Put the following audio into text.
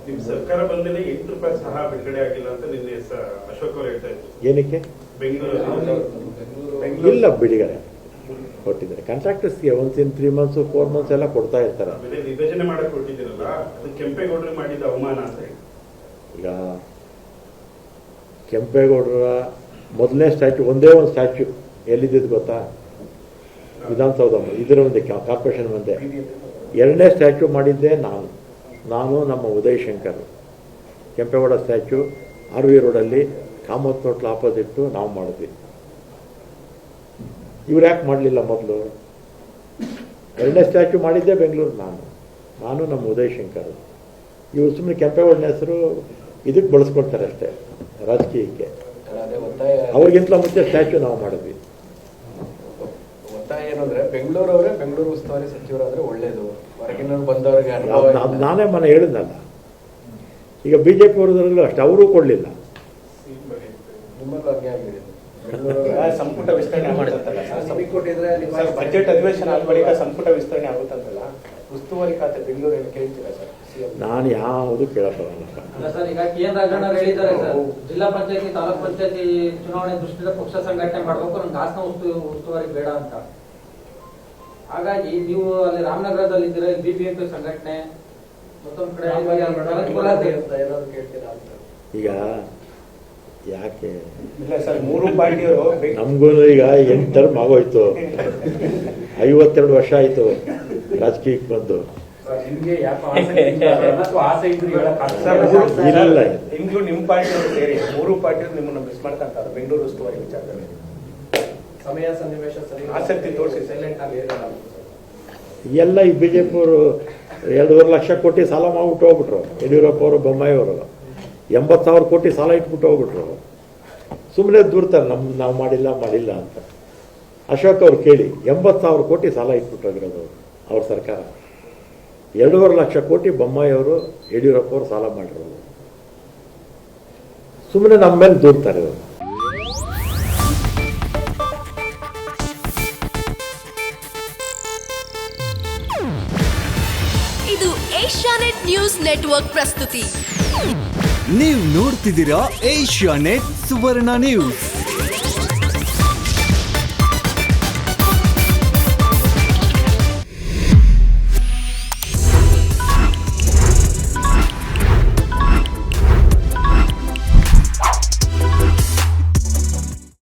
ನಿಮ್ ಸರ್ಕಾರ ಬಂದ್ಮೇಲೆ ₹8 ಸಹ ಬಿಡುಗಡೆ ಆಗಿಲ್ಲ ಅಂತ ನಿನ್ನೆ ಅಶೋಕ್ ಅವರು ಹೇಳ್ತಾ ಇದ್ರು. ಏನಕ್ಕೆ? ಬೆಂಗಳೂರು ಇಲ್ಲ, ಬಿಡುಗಡೆ ಕೊಟ್ಟಿದ್ದಾರೆ. ಕಾಂಟ್ರಾಕ್ಟರ್ಸ್ಗೆ ಒನ್ಸ್ ಇನ್ 3 months 4 months ಎಲ್ಲ ಕೊಡ್ತಾ ಇರ್ತಾರೆ. ವಿಭಜನೆ ಮಾಡಕ್ ಕೊಟ್ಟಿದ್ದೀರಲ್ಲ, ಅದು ಕೆಂಪೇಗೌಡರು ಮಾಡಿದ ಅವಮಾನ ಅಂತ ಹೇಳಿ. ಈಗ ಕೆಂಪೇಗೌಡರ ಮೊದಲನೇ ಸ್ಟ್ಯಾಚ್ಯೂ, ಒಂದೇ ಒಂದು ಸ್ಟ್ಯಾಚ್ಯೂ ಎಲ್ಲಿದ್ದು ಗೊತ್ತಾ? ವಿಧಾನಸೌಧ ಇದರ ಮುಂದೆ, ಕಾರ್ಪೊರೇಷನ್ ಮುಂದೆ. ಎರಡನೇ ಸ್ಟ್ಯಾಚ್ಯೂ ಮಾಡಿದ್ದೆ ನಾನು ನಮ್ಮ ಉದಯ್ ಶಂಕರ್. ಕೆಂಪೇಗೌಡ ಸ್ಟ್ಯಾಚ್ಯೂ RV ರೋಡಲ್ಲಿ ಕಾಮತ್ ಹೋಟ್ಲ್ ಆಪೋಸಿಟ್ಟು ನಾವು ಮಾಡಿದ್ವಿ. ಇವ್ರು ಯಾಕೆ ಮಾಡಲಿಲ್ಲ? ಮೊದಲು ಎರಡನೇ ಸ್ಟ್ಯಾಚ್ಯೂ ಮಾಡಿದ್ದೆ ಬೆಂಗಳೂರು ನಾನು ನಮ್ಮ ಉದಯ್ ಶಂಕರ್. ಇವರು ಸುಮ್ಮನೆ ಕೆಂಪೇಗೌಡನ ಹೆಸರು ಇದಕ್ಕೆ ಬಳಸ್ಕೊಳ್ತಾರೆ ಅಷ್ಟೇ, ರಾಜಕೀಯಕ್ಕೆ. ಅವ್ರಿಗಿಂತ ಮುಂಚೆ ಸ್ಟ್ಯಾಚ್ಯೂ ನಾವು ಮಾಡಿದ್ವಿ. ಒತ್ತಾಯ ಏನಂದ್ರೆ ಬೆಂಗಳೂರು ಉಸ್ತುವಾರಿ ಸಚಿವರಾದ್ರೆ ಒಳ್ಳೇದು, ಹೊರಗಿನವ್ರು ಬಂದವರಿಗೆ ನಾನೇ ಮನೆ ಹೇಳಿದ್ನಲ್ಲ. ಈಗ BJP ಅವರದರಲ್ಲೂ ಅಷ್ಟೇ, ಅವರೂ ಕೊಡಲಿಲ್ಲ. ನಿಮ್ಮಲ್ಲೂ ಹಂಗೆ ಆಗಿದೆ. ಸಂಪುಟ ವಿಸ್ತರಣೆ ಮಾಡುತ್ತಲ್ಲ ಸರ್, ಬಜೆಟ್ ಅಧಿವೇಶನ ಆದ ಬಳಿಕ ಸಂಪುಟ ವಿಸ್ತರಣೆ ಆಗುತ್ತಂತಲ್ಲ, ಉಸ್ತುವಾರಿ ಖಾತೆ ಬೆಂಗಳೂರು ಏನು ಕೇಳ್ತೀರಾ ಸರ್? ನಾನು ಯಾವುದು ಕೇಳಬಲ್ಲ ಸರ್. ಈಗ KN ರಾಜಣ್ಣ ಹೇಳಿದ್ದಾರೆ ಸರ್, ಜಿಲ್ಲಾ ಪಂಚಾಯತಿ ತಾಲೂಕ್ ಪಂಚಾಯತಿ ಚುನಾವಣೆ ದೃಷ್ಟಿಯಿಂದ ಪಕ್ಷ ಸಂಘಟನೆ ಮಾಡಬೇಕು, ನಂಗೆ ಹಾಸನ ಉಸ್ತುವಾರಿ ಬೇಡ ಅಂತ. ಹಾಗಾಗಿ ನೀವು ಅಲ್ಲಿ ರಾಮನಗರದಲ್ಲಿ ಇದ್ದೀರಾ, BBMP ಸಂಘಟನೆ ಮತ್ತೊಂದು ಕಡೆ ಕೇಳ್ತೀರಾ ಅಂತ. ಈಗ ಯಾಕೆ ಇಲ್ಲ ಸರ್, ಮೂರು ಪಾರ್ಟಿಯವರು ನಮಗೂ ಈಗ 8 ಟರ್ಮ್ ಆಗೋಯ್ತು, 52 ವರ್ಷ ಆಯಿತು ರಾಜಕೀಯಕ್ಕೆ ಬಂದು. ನಿಮ್ಗೆ ಆಸೆ ಇದ್ರು ಇಲ್ಲ, ನಿಮ್ಗೂ ನಿಮ್ಮ ಪಾರ್ಟಿಯವರು ಸೇರಿ ಮೂರು ಪಾರ್ಟಿಯವರು ನಿಮ್ಮನ್ನು ಮಿಸ್ ಮಾಡ್ಕೊಂತಾರೆ ಬೆಂಗಳೂರು ಉಸ್ತುವಾರಿ ವಿಚಾರದಲ್ಲಿ. ಸಮಯ ಸನ್ನಿವೇಶ ಸರಿ ಆಸಕ್ತಿ ತೋರಿಸಿ ಸೈಲೆಂಟ್ ಆಗಿ ಎಲ್ಲ ಈ BJP ಅವರು 2.5 ಲಕ್ಷ ಕೋಟಿ ಸಾಲ ಮಾಡ್ಬಿಟ್ಟು ಹೋಗ್ಬಿಟ್ರು. ಯಡಿಯೂರಪ್ಪ ಅವರು, ಬೊಮ್ಮಾಯಿ ಅವರು 80,000 ಕೋಟಿ ಸಾಲ ಇಟ್ಬಿಟ್ಟು ಹೋಗ್ಬಿಟ್ರು. ಸುಮ್ಮನೆ ದೂರ್ತಾರೆ ನಾವು ಮಾಡಿಲ್ಲ ಅಂತ. ಅಶೋಕ್ ಅವ್ರು ಕೇಳಿ, 80,000 ಕೋಟಿ ಸಾಲ ಇಟ್ಬಿಟ್ಟು ಹೋಗಿರೋದು ಅವ್ರ ಸರ್ಕಾರ. 2.5 ಲಕ್ಷ ಕೋಟಿ ಬೊಮ್ಮಾಯಿ ಅವರು, ಯಡಿಯೂರಪ್ಪ ಅವರು ಸಾಲ ಮಾಡಿರೋದು. ಸುಮ್ಮನೆ ನಮ್ಮ ಮೇಲೆ ದೂರ್ತಾರೆ ಅವರು. ಇದು ಏಷ್ಯಾನೆಟ್ ನ್ಯೂಸ್ ನೆಟ್ವರ್ಕ್ ಪ್ರಸ್ತುತಿ. ನೀವು ನೋಡ್ತಿದ್ದೀರಾ ಏಷ್ಯಾನೆಟ್ ಸುವರ್ಣ ನ್ಯೂಸ್.